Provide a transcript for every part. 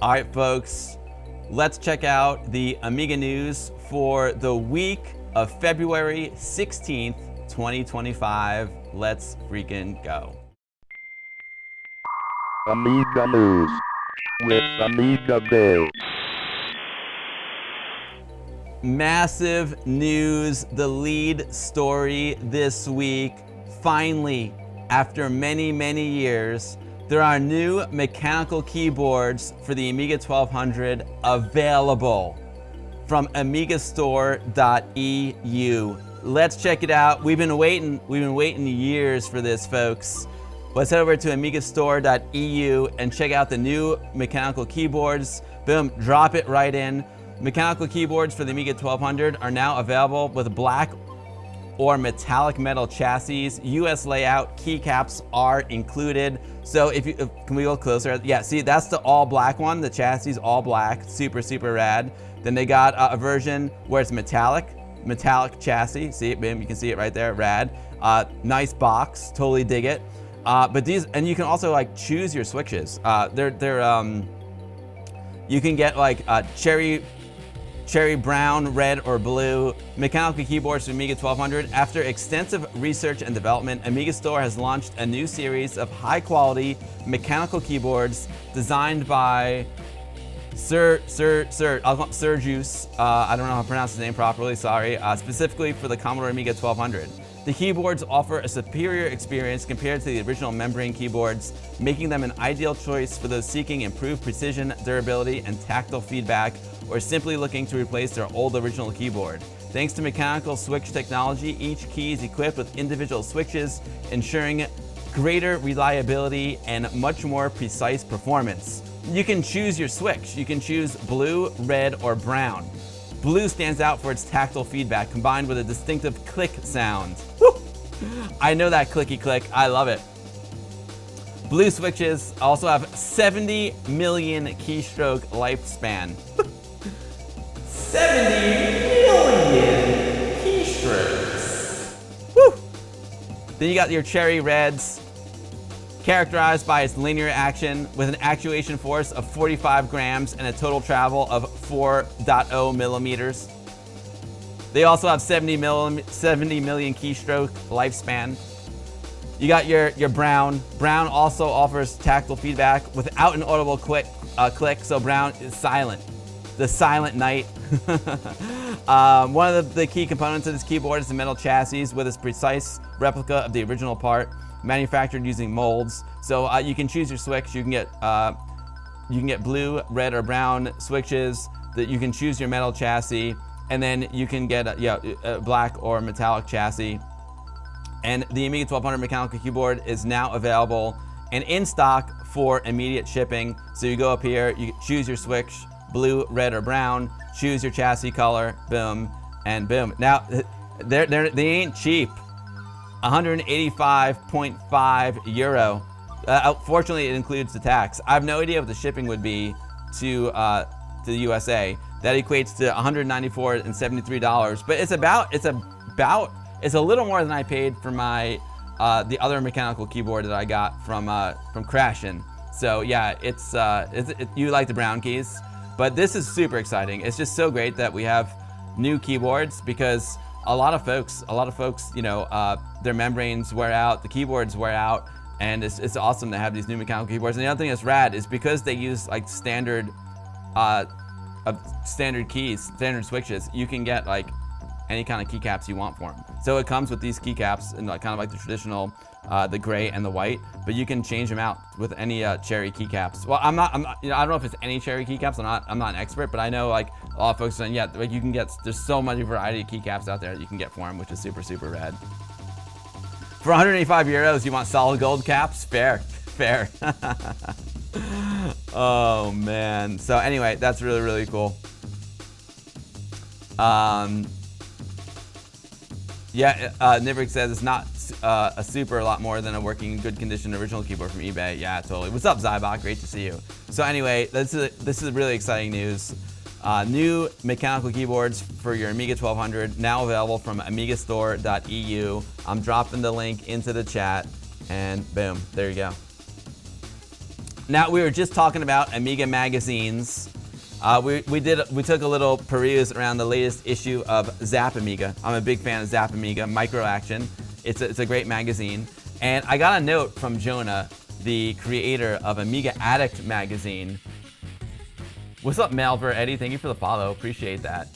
All right, folks, let's check out the Amiga news for the week of February 16th, 2025. Let's freaking go. Amiga news with Amiga Bill. Massive news, the lead story this week. Finally, after many, many years, there are new mechanical keyboards for the Amiga 1200 available from AmigaStore.eu. Let's check it out. We've been waiting years for this, folks. Let's head over to AmigaStore.eu and check out the new mechanical keyboards. Boom, drop it right in. Mechanical keyboards for the Amiga 1200 are now available with black or metallic metal chassis. US layout, keycaps are included. So can we go closer? Yeah, see, that's the all black one. The chassis is all black, super, super rad. Then they got a version where it's metallic chassis. See it, boom, you can see it right there, rad. Nice box, totally dig it. But these, and you can also like choose your switches. You can get like cherry brown, red, or blue mechanical keyboards for Amiga 1200. After extensive research and development, Amiga Store has launched a new series of high-quality mechanical keyboards designed by Sergius. I don't know how to pronounce his name properly, sorry. Specifically for the Commodore Amiga 1200. The keyboards offer a superior experience compared to the original membrane keyboards, making them an ideal choice for those seeking improved precision, durability, and tactile feedback, or simply looking to replace their old original keyboard. Thanks to mechanical switch technology, each key is equipped with individual switches, ensuring greater reliability and much more precise performance. You can choose your switch. You can choose blue, red, or brown. Blue stands out for its tactile feedback combined with a distinctive click sound. Woo! I know that clicky click, I love it. Blue switches also have 70 million keystroke lifespan. 70 million keystrokes. Woo! Then you got your cherry reds, characterized by its linear action with an actuation force of 45 grams and a total travel of 4.0 millimeters. They also have 70 million keystroke lifespan. You got your brown. Brown also offers tactile feedback without an audible click, so brown is silent. The silent night. One of the key components of this keyboard is the metal chassis with its precise replica of the original part, manufactured using molds. So you can choose your switch. You can get blue, red, or brown switches. That you can choose your metal chassis, and then you can get a black or metallic chassis. And the Amiga 1200 mechanical keyboard is now available and in stock for immediate shipping. So you go up here, you choose your switch, blue, red, or brown. Choose your chassis color, boom, and boom. Now they ain't cheap. 185.5 euro. Fortunately, it includes the tax. I have no idea what the shipping would be to the USA. That equates to $194.73. But it's a little more than I paid for my the other mechanical keyboard that I got from Crashin'. So yeah, you like the brown keys, but this is super exciting. It's just so great that we have new keyboards because a lot of folks, you know, their membranes wear out, the keyboards wear out, and it's awesome to have these new mechanical keyboards. And the other thing that's rad is because they use like standard keys, standard switches, you can get like any kind of keycaps you want for them. So it comes with these keycaps and kind of like the traditional, the gray and the white, but you can change them out with any cherry keycaps. Well, I'm not, you know, I don't know if it's any cherry keycaps. I'm not an expert, but I know like a lot of folks saying, yeah, like you can get, there's so much variety of keycaps out there that you can get for them, which is super, super rad. For 185 euros, you want solid gold caps? Fair. Oh man. So anyway, that's really, really cool. Nivrik says it's not a lot more than a working good condition original keyboard from eBay. Yeah, totally. What's up, Zybok? Great to see you. So anyway, this is really exciting news. New mechanical keyboards for your Amiga 1200 now available from AmigaStore.eu. I'm dropping the link into the chat, and boom, there you go. Now, we were just talking about Amiga magazines. We took a little peruse around the latest issue of Zap Amiga. I'm a big fan of Zap Amiga, Micro Action. It's a great magazine. And I got a note from Jonah, the creator of Amiga Addict magazine. What's up, Malver Eddie? Thank you for the follow. Appreciate that.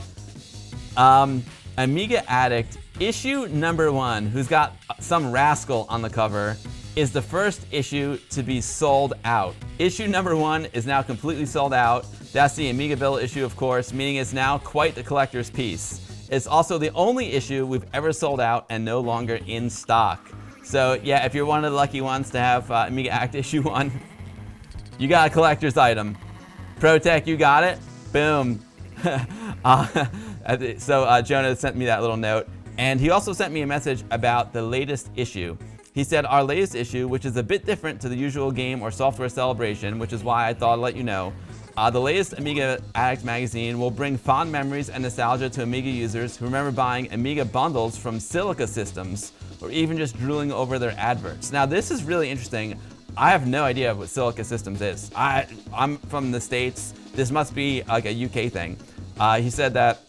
Amiga Addict issue number 1, who's got some rascal on the cover, is the first issue to be sold out. Issue number 1 is now completely sold out. That's the Amiga Bill issue, of course, meaning it's now quite the collector's piece. It's also the only issue we've ever sold out and no longer in stock. So yeah, if you're one of the lucky ones to have Amiga Addict issue 1, you got a collector's item. ProTech, you got it? Boom. So Jonah sent me that little note. And he also sent me a message about the latest issue. He said, our latest issue, which is a bit different to the usual game or software celebration, which is why I thought I'd let you know, the latest Amiga Addict magazine will bring fond memories and nostalgia to Amiga users who remember buying Amiga bundles from Silica Systems, or even just drooling over their adverts. Now, this is really interesting. I have no idea what Silica Systems is. I'm from the States. This must be like a UK thing. He said that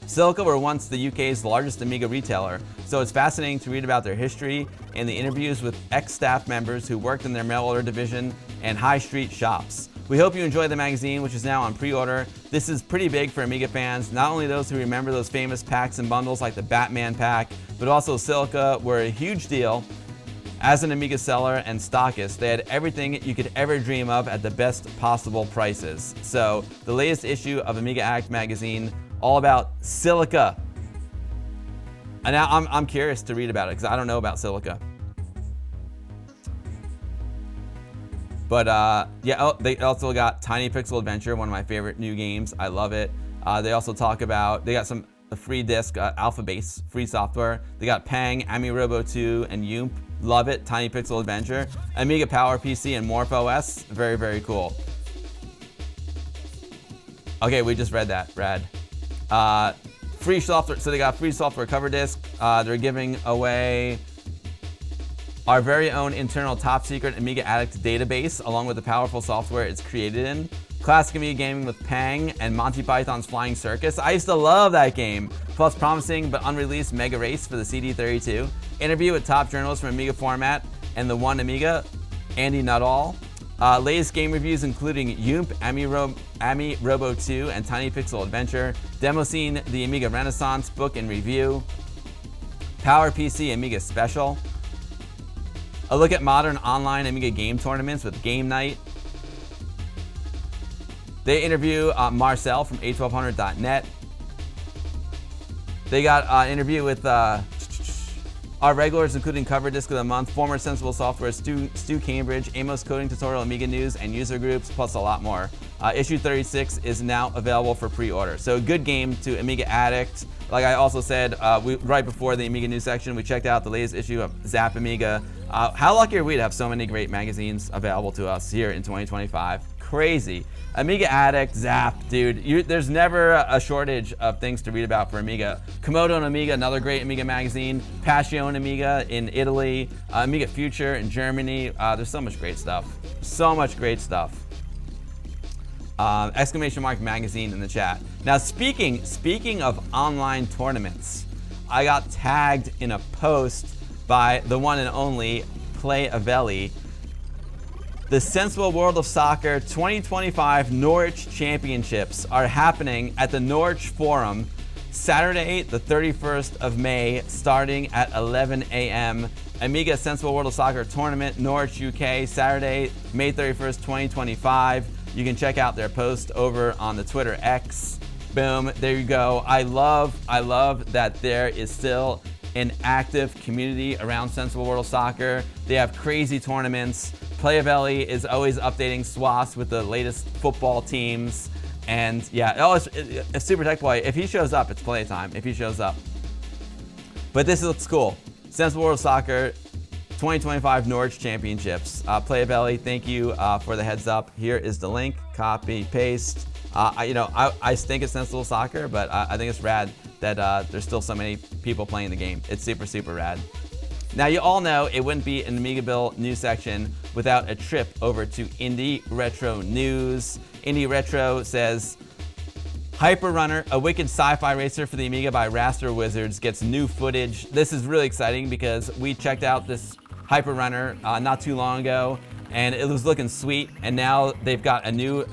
Silica were once the UK's largest Amiga retailer, so it's fascinating to read about their history and the interviews with ex-staff members who worked in their mail order division and high street shops. We hope you enjoy the magazine, which is now on pre-order. This is pretty big for Amiga fans, not only those who remember those famous packs and bundles like the Batman pack, but also Silica were a huge deal. As an Amiga seller and stockist, they had everything you could ever dream of at the best possible prices. So the latest issue of Amiga Addict magazine, all about Silica. And now I'm curious to read about it because I don't know about Silica. But yeah, they also got Tiny Pixel Adventure, one of my favorite new games. I love it. They also talk about, they got some free disc, Alpha Base, free software. They got Pang, AmiRobo 2, and Yoomp. Love it. Tiny Pixel Adventure. Amiga Power PC and Morph OS. Very, very cool. Okay, we just read that. Rad. Free software. So they got free software cover disc. They're giving away our very own internal top secret Amiga Addict database, along with the powerful software it's created in. Classic Amiga gaming with Pang and Monty Python's Flying Circus. I used to love that game. Plus promising but unreleased Mega Race for the CD32. Interview with top journalists from Amiga Format and the One Amiga, Andy Nuttall. Latest game reviews including Yoomp, AmiRobo 2, and Tiny Pixel Adventure. Demo scene, the Amiga Renaissance book and review. Power PC Amiga Special. A look at modern online Amiga game tournaments with Game Night. They interview Marcel from A1200.net. They got an interview with our regulars, including Cover Disc of the Month, former Sensible Software, Stu Cambridge, Amos Coding Tutorial, Amiga News, and user groups, plus a lot more. Issue 36 is now available for pre-order. So good game to Amiga Addict. Like I also said, right before the Amiga News section, we checked out the latest issue of Zap Amiga. How lucky are we to have so many great magazines available to us here in 2025? Crazy. Amiga Addict, Zap, dude, there's never a shortage of things to read about for Amiga. Commodore Amiga, another great Amiga magazine. Passion Amiga in Italy. Amiga Future in Germany. There's so much great stuff. So much great stuff. Exclamation mark magazine in the chat. Now speaking of online tournaments, I got tagged in a post by the one and only Play Avelli. The Sensible World of Soccer 2025 Norwich Championships are happening at the Norwich Forum Saturday, the 31st of May, starting at 11 a.m. Amiga Sensible World of Soccer Tournament, Norwich, UK, Saturday, May 31st, 2025. You can check out their post over on the Twitter X. Boom, there you go. I love that there is still an active community around Sensible World of Soccer. They have crazy tournaments. Playavelli is always updating SWOS with the latest football teams. And yeah, it's Super Tech Boy. If he shows up, it's playtime. If he shows up. But this looks cool. Sensible World of Soccer 2025 Norwich Championships. Playavelli, thank you for the heads up. Here is the link. Copy, paste. I stink at Sensible Soccer, but I think it's rad that there's still so many people playing the game. It's super, super rad. Now, you all know it wouldn't be an Amiga Bill news section without a trip over to Indie Retro News. Indie Retro says, Hyper Runner, a wicked sci-fi racer for the Amiga by Raster Wizards, gets new footage. This is really exciting because we checked out this Hyper Runner not too long ago, and it was looking sweet. And now they've got a new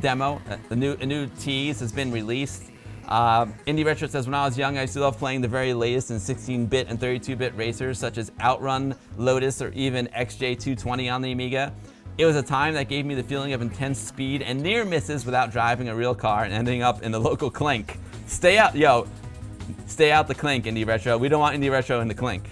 demo, a new tease has been released. Indie Retro says, when I was young, I used to love playing the very latest in 16-bit and 32-bit racers, such as Outrun, Lotus, or even XJ220 on the Amiga. It was a time that gave me the feeling of intense speed and near misses without driving a real car and ending up in the local clink. Stay out the clink, Indie Retro. We don't want Indie Retro in the clink.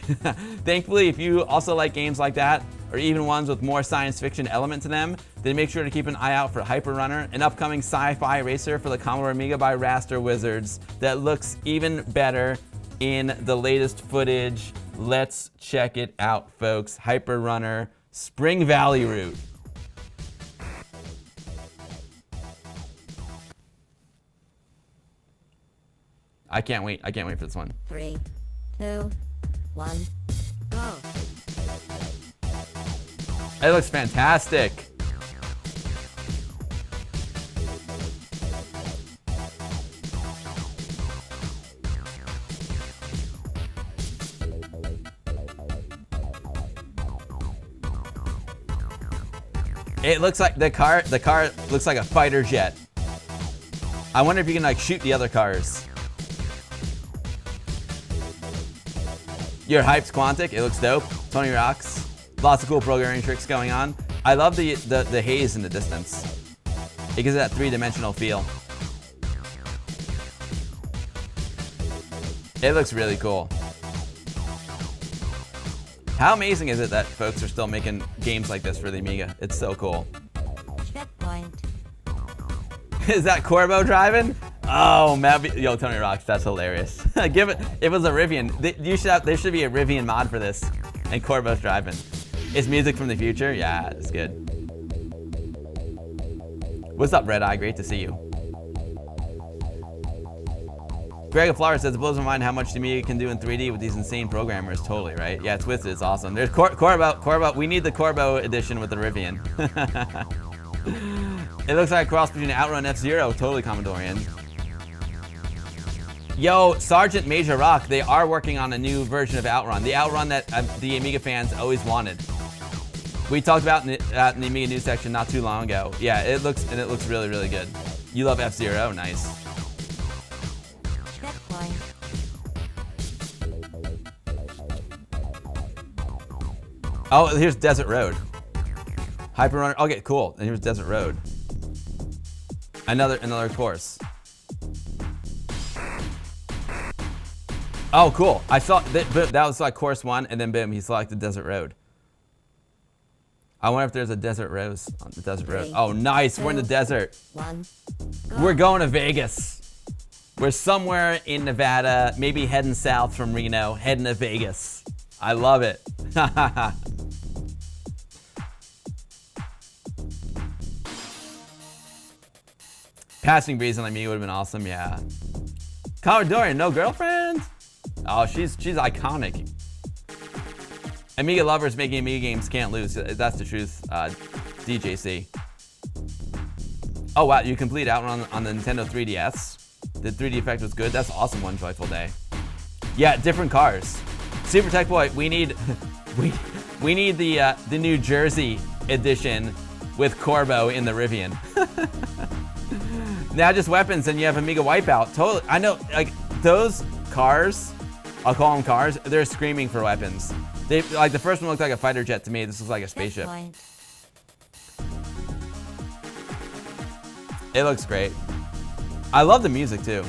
Thankfully, if you also like games like that, or even ones with more science fiction element to them, then make sure to keep an eye out for Hyper Runner, an upcoming sci-fi racer for the Commodore Amiga by Raster Wizards that looks even better in the latest footage. Let's check it out, folks. Hyper Runner, Spring Valley route. I can't wait. I can't wait for this one. 3, 2, 1, go. It looks fantastic. It looks like the car looks like a fighter jet. I wonder if you can like shoot the other cars. You're hyped, Quantic. It looks dope. Tony rocks. Lots of cool programming tricks going on. I love the haze in the distance. It gives it that three-dimensional feel. It looks really cool. How amazing is it that folks are still making games like this for the Amiga? It's so cool. Checkpoint. Is that Corbo driving? Oh, man. Yo, Tony rocks. That's hilarious. Give it. It was a Rivian. There should be a Rivian mod for this. And Corbo's driving. Is music from the future? Yeah, it's good. What's up, Red Eye? Great to see you. Greg Flower says, it blows my mind how much the Amiga can do in 3D with these insane programmers. Totally, right? Yeah, Twisted is awesome. There's Corbo. We need the Corbo edition with the Rivian. It looks like a cross between Outrun and F-Zero. Totally Commodorian. Yo, Sergeant Major Rock, they are working on a new version of Outrun. The Outrun that the Amiga fans always wanted. We talked about in the Amiga news section not too long ago. Yeah, it looks really, really good. You love F-Zero? Nice. Checkpoint. Oh, here's Desert Road. Hyper Runner. Okay, cool. And here's Desert Road. Another course. Oh, cool. I saw that was like course 1, and then boom, he selected Desert Road. I wonder if there's a Desert Rose on the Desert Road. Oh, nice. We're in the desert. 1, go. We're going to Vegas. We're somewhere in Nevada, maybe heading south from Reno, heading to Vegas. I love it. Passing Breeze on Amiga would have been awesome, yeah. Commodore, no girlfriend? Oh, she's iconic. Amiga lovers making Amiga games can't lose. That's the truth, DJC. Oh wow, you complete Outrun on the Nintendo 3DS. The 3D effect was good. That's awesome. One joyful day. Yeah, different cars. Super Tech Boy, we need we need the New Jersey edition with Corbo in the Rivian. Now just weapons, and you have Amiga Wipeout. Totally, I know. Like those cars, I'll call them cars. They're screaming for weapons. They like the first one looked like a fighter jet to me. This looks like a spaceship. Checkpoint. It looks great. I love the music too.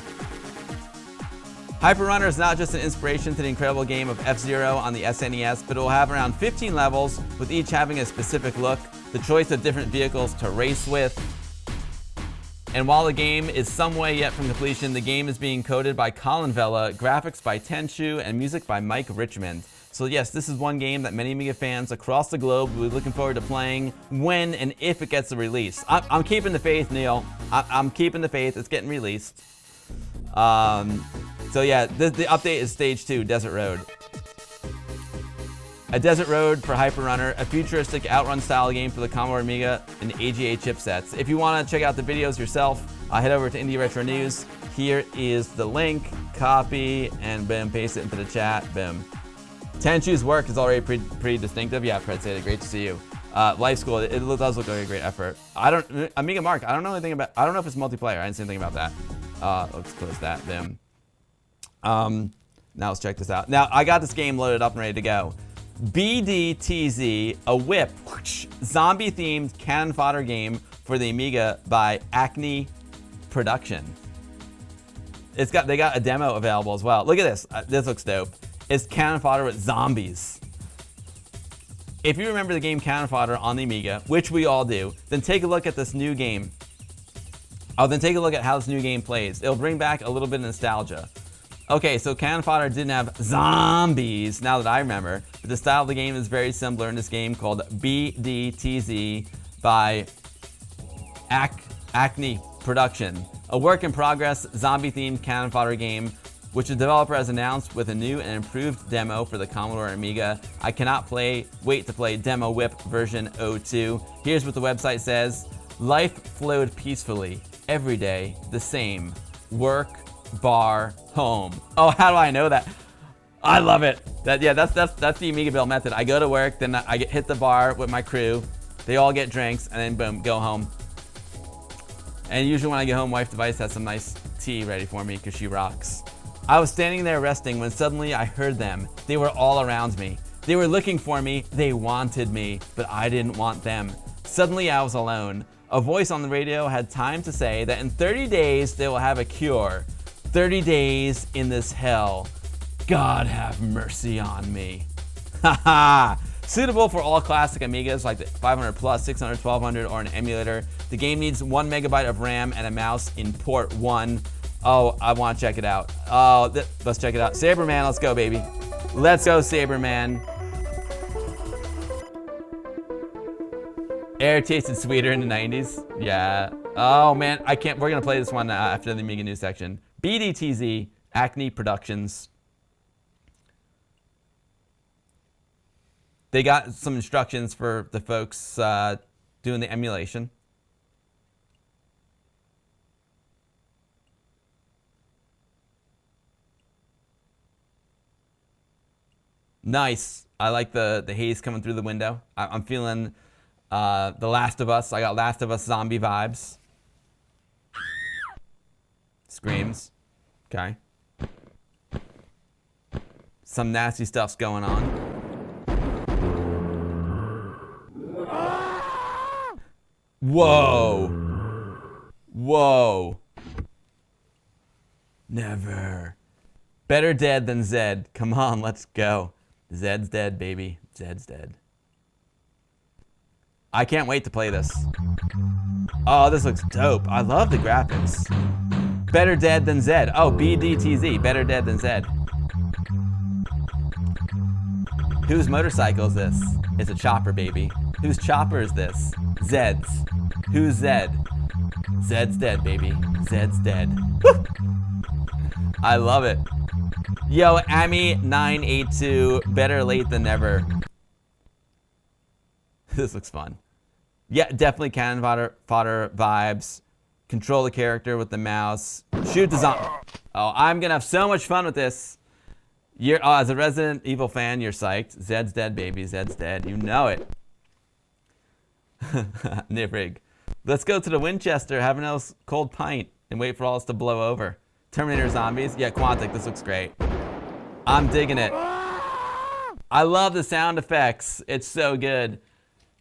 Hyper Runner is not just an inspiration to the incredible game of F-Zero on the SNES, but it will have around 15 levels, with each having a specific look, the choice of different vehicles to race with. And while the game is some way yet from completion, the game is being coded by Colin Vela, graphics by Tenchu, and music by Mike Richmond. So yes, this is one game that many Amiga fans across the globe will be looking forward to playing when and if it gets a release. I'm keeping the faith, Neil. I'm keeping the faith. It's getting released. So yeah, the update is Stage 2, Desert Road. A desert road for Hyper Runner, a futuristic outrun style game for the Commodore Amiga and AGA chipsets. If you want to check out the videos yourself, head over to Indie Retro News. Here is the link, copy, and boom, paste it into the chat, boom. Tenchu's work is already pretty distinctive. Yeah, Fred said it, great to see you. Life School, it does look like a great effort. Amiga Mark, I don't know anything about, I don't know if it's multiplayer, I didn't see anything about that. Let's close that, boom. Now let's check this out. Now, I got this game loaded up and ready to go. BDTZ, a whip, zombie-themed cannon fodder game for the Amiga by Acme Production. They got a demo available as well. Look at this. This looks dope. It's cannon fodder with zombies. If you remember the game Cannon Fodder on the Amiga, which we all do, then take a look at this new game. Then take a look at how this new game plays. It'll bring back a little bit of nostalgia. Okay, so Cannon Fodder didn't have zombies, now that I remember, but the style of the game is very similar in this game called BDTZ by Acme Production. A work in progress, zombie-themed Cannon Fodder game, which the developer has announced with a new and improved demo for the Commodore Amiga. I cannot wait to play Demo Whip version 02. Here's what the website says. Life flowed peacefully, every day the same. Work, bar, home. Oh, how do I know that? I love it. That's the Amiga Bill method. I go to work, then I hit the bar with my crew. They all get drinks, and then boom, go home. And usually when I get home, wife device has some nice tea ready for me because she rocks. I was standing there resting when suddenly I heard them. They were all around me. They were looking for me. They wanted me, but I didn't want them. Suddenly I was alone. A voice on the radio had time to say that in 30 days they will have a cure. 30 days in this hell. God have mercy on me. Haha. Suitable for all classic Amigas like the 500 plus, 600, 1200, or an emulator. The game needs 1 megabyte of RAM and a mouse in port 1. Oh, I want to check it out. Oh, let's check it out. Saberman, let's go, baby. Let's go, Saberman. Air tasted sweeter in the 90s. Yeah. Oh, man, I can't. We're going to play this one after the Amiga News section. BDTZ, Acme Productions. They got some instructions for the folks doing the emulation. Nice. I like the haze coming through the window. I'm feeling The Last of Us. I got Last of Us zombie vibes. Screams. Okay. Some nasty stuff's going on. Whoa. Whoa. Never. Better dead than Zed. Come on, let's go. Zed's dead, baby. Zed's dead. I can't wait to play this. Oh, this looks dope. I love the graphics. Better dead than Zed. Oh, BDTZ. Better dead than Zed. Whose motorcycle is this? It's a chopper, baby. Whose chopper is this? Zed's. Who's Zed? Zed's dead, baby. Zed's dead. Woo! I love it. Yo, Ami982, better late than never. This looks fun. Yeah, definitely cannon fodder vibes. Control the character with the mouse. Shoot the zombie. Oh, I'm gonna have so much fun with this. As a Resident Evil fan, you're psyched. Zed's dead, baby. Zed's dead. You know it. Nibrig. Let's go to the Winchester, have a cold pint, and wait for all this to blow over. Terminator zombies. Yeah, Quantic, this looks great. I'm digging it. I love the sound effects. It's so good.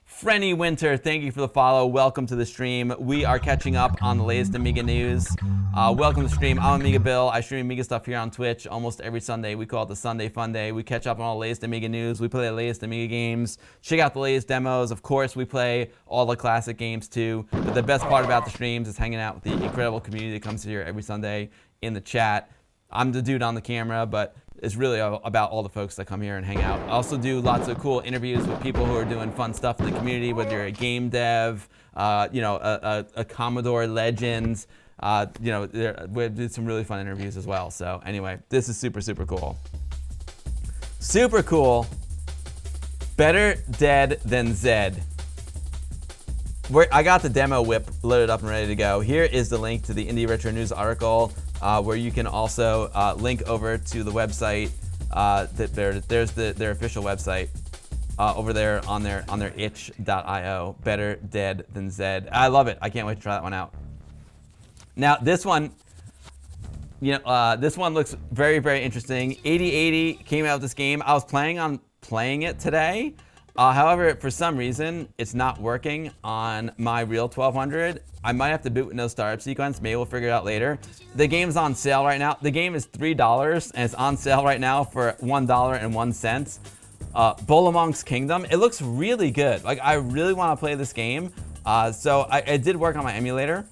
Frenny Winter, thank you for the follow. Welcome to the stream. We are catching up on the latest Amiga news. Welcome to the stream. I'm Amiga Bill. I stream Amiga stuff here on Twitch almost every Sunday. We call it the Sunday Fun Day. We catch up on all the latest Amiga news. We play the latest Amiga games. Check out the latest demos. Of course, we play all the classic games too. But the best part about the streams is hanging out with the incredible community that comes here every Sunday in the chat. I'm the dude on the camera, but it's really about all the folks that come here and hang out. I also do lots of cool interviews with people who are doing fun stuff in the community, whether you're a game dev, a Commodore legend. We did some really fun interviews as well. So anyway, this is super, super cool. Super cool. Better dead than Zed. I got the demo whip loaded up and ready to go. Here is the link to the Indie Retro News article, where you can also link over to the website. There's their official website over there on their itch.io. Better dead than Zed. I love it. I can't wait to try that one out. Now this one, this one looks very, very interesting. 8080 came out with this game. I was planning on playing it today. However, for some reason, it's not working on my real 1200. I might have to boot with no startup sequence. Maybe we'll figure it out later. The game's on sale right now. The game is $3, and it's on sale right now for $1.01. Bolminoks Kingdom. It looks really good. Like, I really want to play this game. So it did work on my emulator.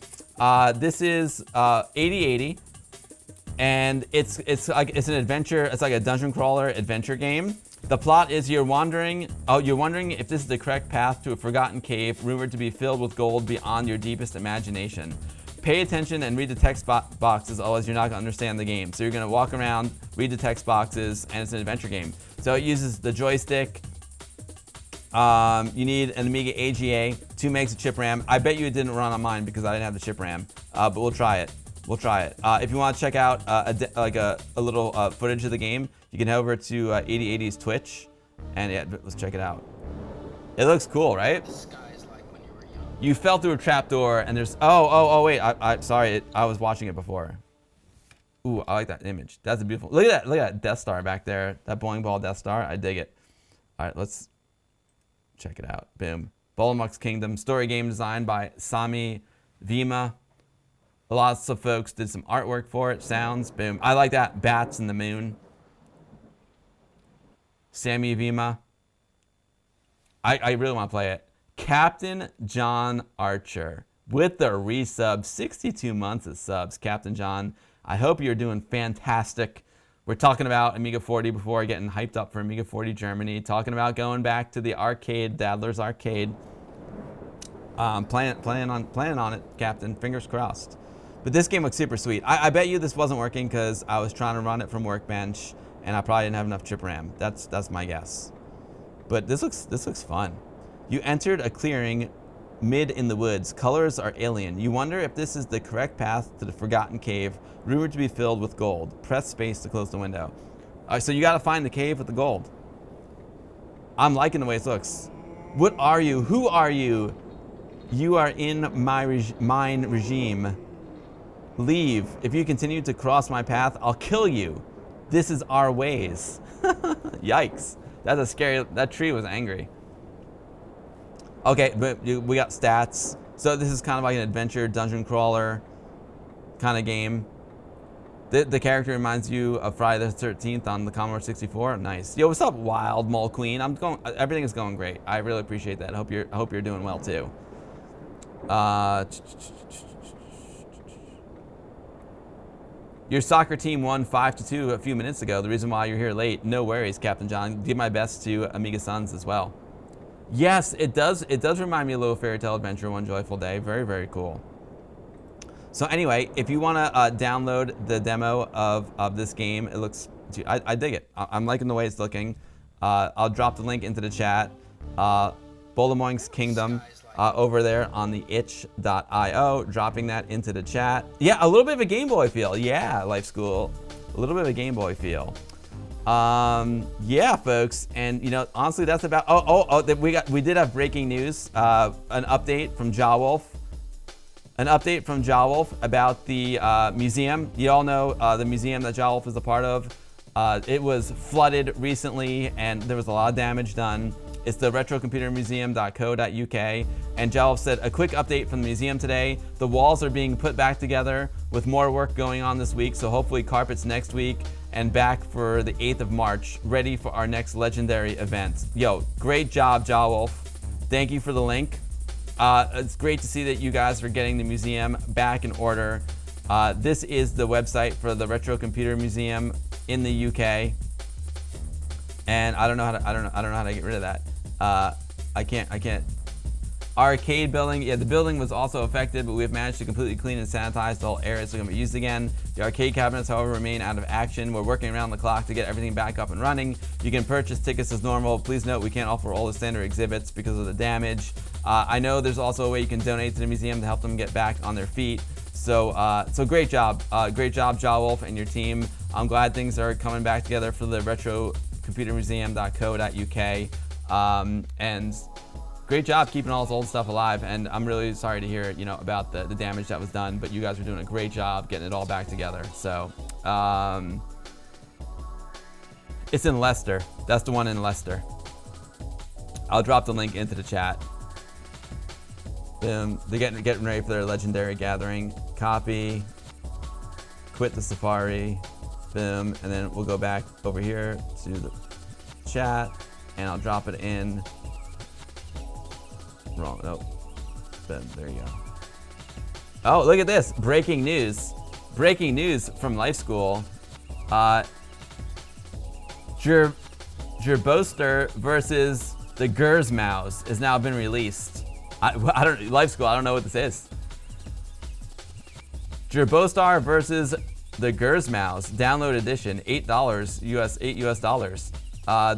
This is 8080, and it's an adventure. It's like a dungeon crawler adventure game. The plot is you're wondering if this is the correct path to a forgotten cave rumored to be filled with gold beyond your deepest imagination. Pay attention and read the text boxes, otherwise you're not gonna understand the game. So you're gonna walk around, read the text boxes, and it's an adventure game. So it uses the joystick. You need an Amiga AGA, 2 megs of chip RAM. I bet you it didn't run on mine because I didn't have the chip RAM, but we'll try it. We'll try it. If you want to check out a little footage of the game, you can head over to 8080's Twitch, and yeah, let's check it out. It looks cool, right? You fell through a trapdoor, and there's wait, sorry, I was watching it before. Ooh, I like that image. That's a beautiful. Look at that Death Star back there. That bowling ball Death Star. I dig it. All right, let's check it out. Boom. Bolminoks Kingdom story game designed by Sami Vima. Lots of folks did some artwork for it. Sounds, boom. I like that. Bats in the moon. Sami Vima. I really want to play it. Captain John Archer with the resub. 62 months of subs. Captain John, I hope you're doing fantastic. We're talking about Amiga 40 before, getting hyped up for Amiga 40 Germany. Talking about going back to the arcade, Dadler's Arcade. Planning on it, Captain. Fingers crossed. But this game looks super sweet. I bet you this wasn't working because I was trying to run it from Workbench, and I probably didn't have enough chip RAM. That's my guess. But this looks fun. You entered a clearing mid in the woods. Colors are alien. You wonder if this is the correct path to the forgotten cave, rumored to be filled with gold. Press space to close the window. All right, so you got to find the cave with the gold. I'm liking the way it looks. What are you? Who are you? You are in mine regime. Leave. If you continue to cross my path, I'll kill you. This is our ways. Yikes. That's a scary. That tree was angry. Okay, but we got stats. So this is kind of like an adventure dungeon crawler kind of game. The character reminds you of Friday the 13th on the Commodore 64. Nice. Yo, what's up, Wild Mole Queen? Everything is going great. I really appreciate that. I hope you're doing well too. Your soccer team won 5-2 a few minutes ago. The reason why you're here late. No worries, Captain John. Give my best to Amiga Sons as well. Yes, it does. It does remind me of a little fairy tale adventure. One joyful day. Very, very cool. So anyway, if you want to download the demo of this game, it looks. I dig it. I'm liking the way it's looking. I'll drop the link into the chat. Bolminoks Kingdom over there on the itch.io. Dropping that into the chat. Yeah, a little bit of a Game Boy feel. Yeah, Life School. A little bit of a Game Boy feel. Yeah, folks, and honestly, that's about. We did have breaking news. An update from Jawolf. An update from Jawolf about the museum. You all know the museum that Jawolf is a part of. It was flooded recently, and there was a lot of damage done. It's the retrocomputermuseum.co.uk, and Jawolf said, a quick update from the museum today. The walls are being put back together with more work going on this week, so hopefully carpets next week, and back for the 8th of March, ready for our next legendary event. Yo, great job, Jawolf. Thank you for the link. It's great to see that you guys are getting the museum back in order. This is the website for the Retro Computer Museum in the UK, and I don't know how to get rid of that. I can't. Arcade building, yeah, the building was also affected, but we have managed to completely clean and sanitize the whole area so it can be used again. The arcade cabinets, however, remain out of action. We're working around the clock to get everything back up and running. You can purchase tickets as normal. Please note we can't offer all the standard exhibits because of the damage. I know there's also a way you can donate to the museum to help them get back on their feet. So great job, Jawwolf and your team. I'm glad things are coming back together for the retrocomputermuseum.co.uk. And great job keeping all this old stuff alive, and I'm really sorry to hear, about the damage that was done, but you guys are doing a great job getting it all back together. So, it's in Leicester. That's the one in Leicester. I'll drop the link into the chat. Boom. They're getting ready for their legendary gathering. Copy. Quit the Safari. Boom. And then we'll go back over here to the chat, and I'll drop it in. Wrong. Nope. Then there you go. Oh, look at this. Breaking news. Breaking news from Life School. Jerboastar versus the Gersmows has now been released. Life School, I don't know what this is. Jerboastar versus the Gersmows, download edition, $8 US.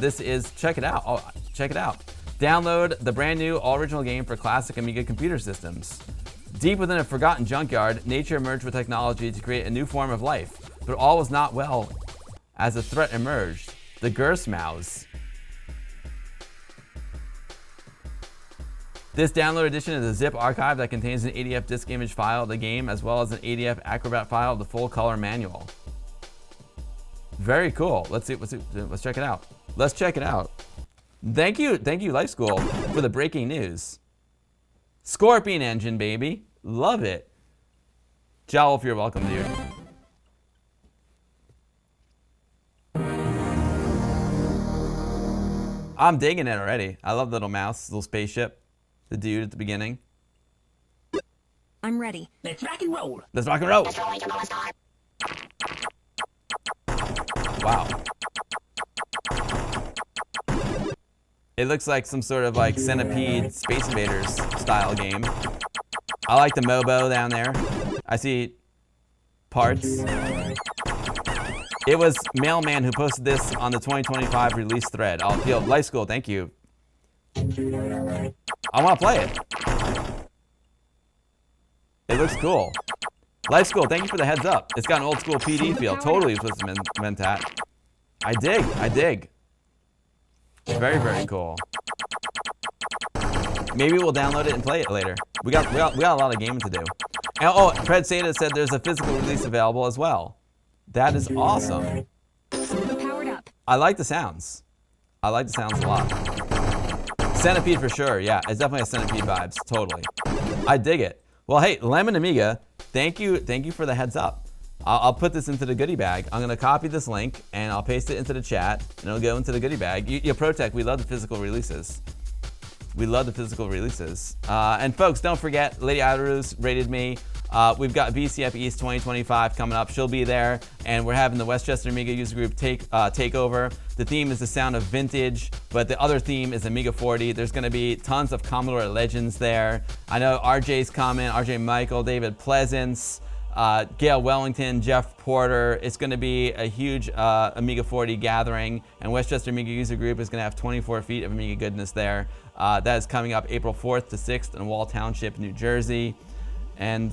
This is, check it out. Oh, check it out. Download the brand new all-original game for classic Amiga computer systems. Deep within a forgotten junkyard, nature emerged with technology to create a new form of life. But all was not well as a threat emerged. The Gersmows. This download edition is a zip archive that contains an ADF disk image file of the game as well as an ADF Acrobat file of the full color manual. Very cool. Let's check it out. Let's check it out. Thank you, Life School, for the breaking news. Scorpion engine, baby. Love it. Jawwolf, you're welcome, dude. I'm digging it already. I love the little mouse, little spaceship, the dude at the beginning. I'm ready. Let's rock and roll. Let's rock and roll. Wow. It looks like some sort of like Centipede Space Invaders style game. I like the Mobo down there. I see parts. It was Mailman who posted this on the 2025 release thread. Yo, Life School, thank you. I want to play it. It looks cool. Life School, thank you for the heads up. It's got an old school PD feel. Totally was meant at. I dig. Very, very cool. Maybe we'll download it and play it later. We got a lot of gaming to do. And, oh, Fred Seda said there's a physical release available as well. That is awesome. Powered up. I like the sounds. I like the sounds a lot. Centipede for sure. Yeah, it's definitely a Centipede vibes. Totally. I dig it. Well, hey, Lemon Amiga, thank you for the heads up. I'll put this into the goodie bag. I'm gonna copy this link and I'll paste it into the chat and it'll go into the goodie bag. ProTech, we love the physical releases. We love the physical releases. And folks, don't forget, Lady Idarus rated me. We've got BCF East 2025 coming up. She'll be there, and we're having the Westchester Amiga user group take over. The theme is the sound of vintage, but the other theme is Amiga 40. There's going to be tons of Commodore legends there. I know RJ's coming, RJ Michael, David Pleasance, Gail Wellington, Jeff Porter. It's going to be a huge Amiga 40 gathering, and Westchester Amiga user group is going to have 24 feet of Amiga goodness there. That is coming up April 4th to 6th in Wall Township, New Jersey. And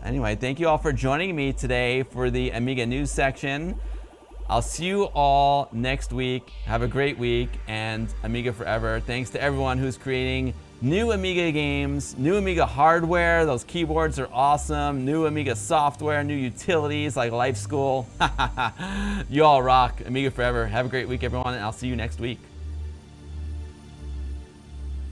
anyway, thank you all for joining me today for the Amiga news section. I'll see you all next week. Have a great week, and Amiga forever. Thanks to everyone who's creating new Amiga games, new Amiga hardware. Those keyboards are awesome. New Amiga software, new utilities like Life School. You all rock. Amiga forever. Have a great week, everyone, and I'll see you next week.